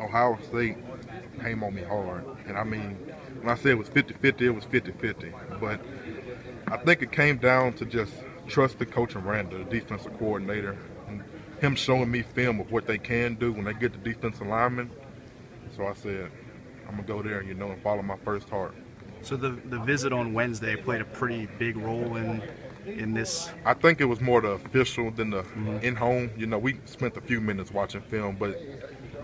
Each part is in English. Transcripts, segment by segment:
Ohio State came on me hard. And I mean, when I said it was 50-50, it was 50-50. But I think it came down to just trusting Coach Aranda, the defensive coordinator, and him showing me film of what they can do when they get the defensive linemen. So I said, I'm going to go there, and follow my first heart. So the visit on Wednesday played a pretty big role in this? I think it was more the official than the in-home. We spent a few minutes watching film, but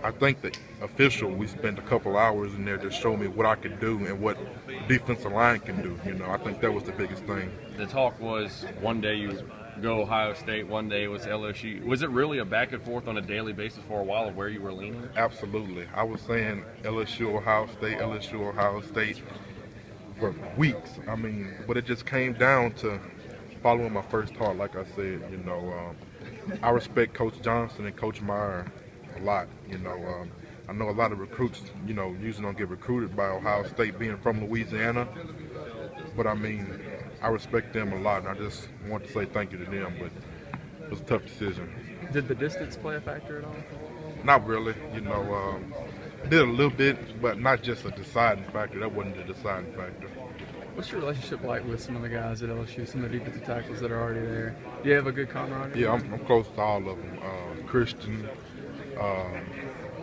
I think the official, we spent a couple hours in there to show me what I could do and what defensive line can do. I think that was the biggest thing. The talk was one day you go Ohio State, one day it was LSU. Was it really a back and forth on a daily basis for a while of where you were leaning? Absolutely. I was saying LSU, Ohio State for weeks. I mean, but it just came down to following my first heart. Like I said, I respect Coach Johnson and Coach Meyer a lot. I know a lot of recruits, usually don't get recruited by Ohio State being from Louisiana. But I mean, I respect them a lot, and I just want to say thank you to them. But it was a tough decision. Did the distance play a factor at all? Not really. It did a little bit, but not just a deciding factor. That wasn't the deciding factor. What's your relationship like with some of the guys at LSU, some of the defensive tackles that are already there? Do you have a good camaraderie? Yeah, I'm close to all of them. Christian,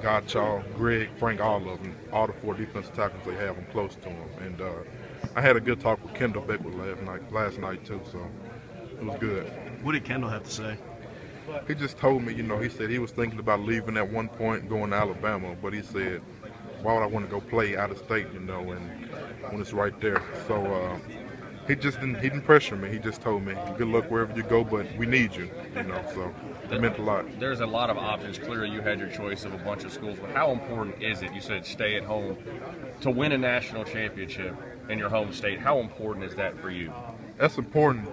Gottschall, Greg, Frank, all of them. All the 4 defensive tackles they have, I'm close to them. And I had a good talk with Kendall Beckwith last night too, so it was good. What did Kendall have to say? He just told me, he said he was thinking about leaving at one point and going to Alabama, but he said, why would I want to go play out of state, and when it's right there. So he didn't pressure me. He just told me, good luck wherever you go, but we need you, so it meant a lot. There's a lot of options. Clearly you had your choice of a bunch of schools, but how important is it, you said stay at home, to win a national championship in your home state? How important is that for you? That's important,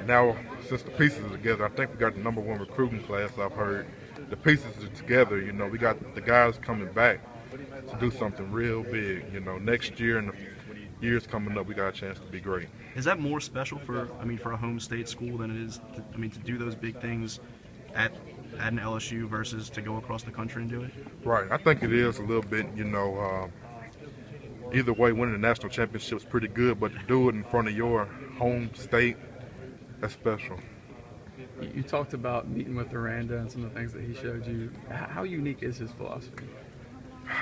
now since the pieces are together, I think we got the #1 recruiting class I've heard. The pieces are together, we got the guys coming back to do something real big, next year and the years coming up, we got a chance to be great. Is that more special for a home state school than it is to do those big things at an LSU versus to go across the country and do it? Right, I think it is a little bit, either way, winning the national championship is pretty good, but to do it in front of your home state, that's special. You talked about meeting with Aranda and some of the things that he showed you. How unique is his philosophy?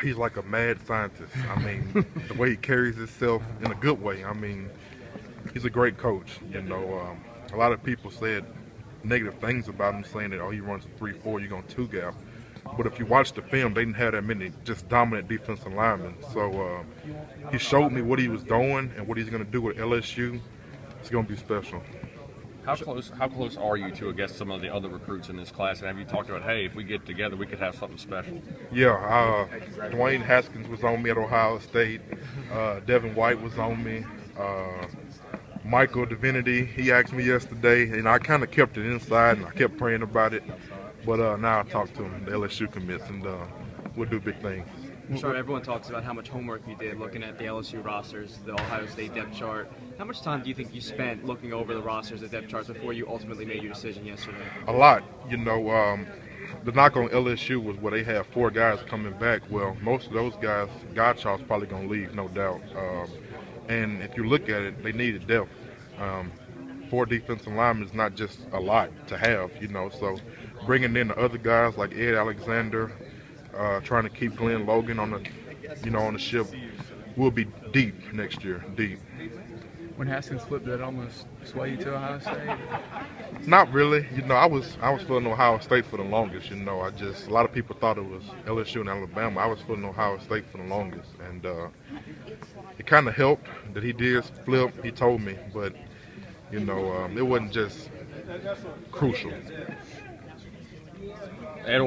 He's like a mad scientist. I mean, the way he carries himself in a good way. I mean, he's a great coach. A lot of people said negative things about him, saying that, he runs a 3-4, you're going to 2-gap. But if you watch the film, they didn't have that many just dominant defensive linemen. So he showed me what he was doing and what he's going to do with LSU. It's going to be special. How close are you to, I guess, some of the other recruits in this class? And have you talked about, hey, if we get together, we could have something special? Yeah, Dwayne Haskins was on me at Ohio State. Devin White was on me. Michael Divinity, he asked me yesterday, and I kind of kept it inside, and I kept praying about it. But now I talked to him, the LSU commits, and we'll do big things. Sure, everyone talks about how much homework you did looking at the LSU rosters, the Ohio State depth chart. How much time do you think you spent looking over the rosters, the depth charts, before you ultimately made your decision yesterday? A lot. The knock on LSU was where they had 4 guys coming back. Well, most of those guys, Gottschall's probably going to leave, no doubt. And if you look at it, they needed depth. 4 defensive linemen is not just a lot to have, so bringing in the other guys like Ed Alexander, trying to keep Glenn Logan on the ship, we'll be deep next year, deep. When Haskins flipped, did it almost sway you to Ohio State? Not really. I was feeling Ohio State for the longest. A lot of people thought it was LSU and Alabama. I was feeling Ohio State for the longest, and it kind of helped that he did flip. He told me, but it wasn't just crucial.